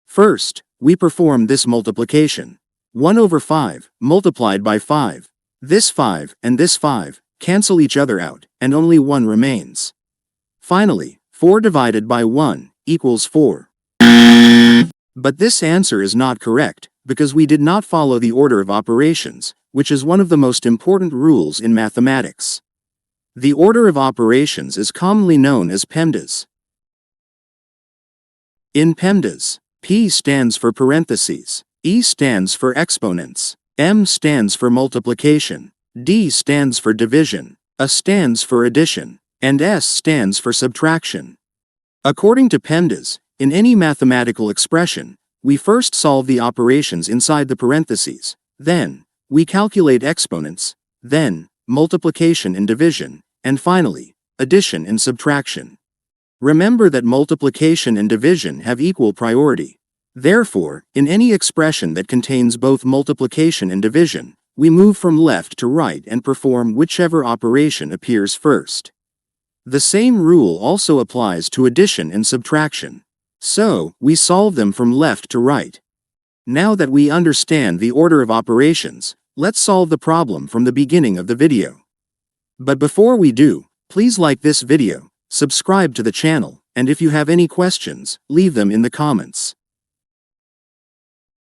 First, we perform this multiplication. 1 over 5 multiplied by 5. This 5 and this 5 cancel each other out, and only 1 remains. Finally, 4 divided by 1 equals 4. But this answer is not correct, because we did not follow the order of operations, which is one of the most important rules in mathematics. The order of operations is commonly known as PEMDAS. In PEMDAS, P stands for parentheses, E stands for exponents, M stands for multiplication, D stands for division, A stands for addition, and S stands for subtraction. According to PEMDAS, in any mathematical expression, we first solve the operations inside the parentheses, then we calculate exponents, then multiplication and division, and finally, addition and subtraction. Remember that multiplication and division have equal priority. Therefore, in any expression that contains both multiplication and division, we move from left to right and perform whichever operation appears first. The same rule also applies to addition and subtraction. So, we solve them from left to right. Now that we understand the order of operations, let's solve the problem from the beginning of the video. But before we do, please like this video, subscribe to the channel, and if you have any questions, leave them in the comments.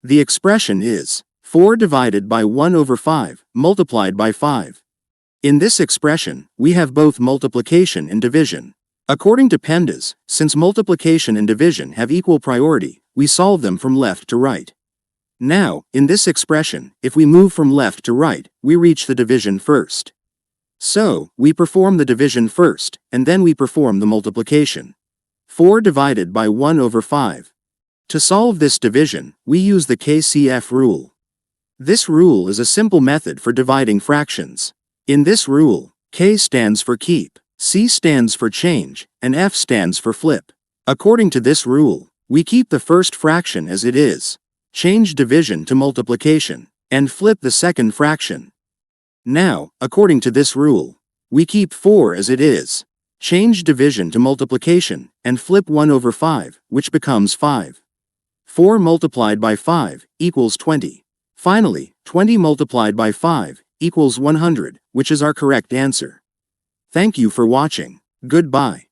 The expression is 4 divided by 1 over 5 multiplied by 5. In this expression, we have both multiplication and division. According to PEMDAS, since multiplication and division have equal priority, we solve them from left to right. Now, in this expression, if we move from left to right, we reach the division first. So, we perform the division first, and then we perform the multiplication. 4 divided by 1 over 5. To solve this division, we use the KCF rule. This rule is a simple method for dividing fractions. In this rule, K stands for keep, C stands for change, and F stands for flip. According to this rule, we keep the first fraction as it is, change division to multiplication, and flip the second fraction. Now, according to this rule, we keep 4 as it is, change division to multiplication, and flip 1 over 5, which becomes 5. 4 multiplied by 5 equals 20. Finally, 20 multiplied by 5 equals 100, which is our correct answer. Thank you for watching. Goodbye.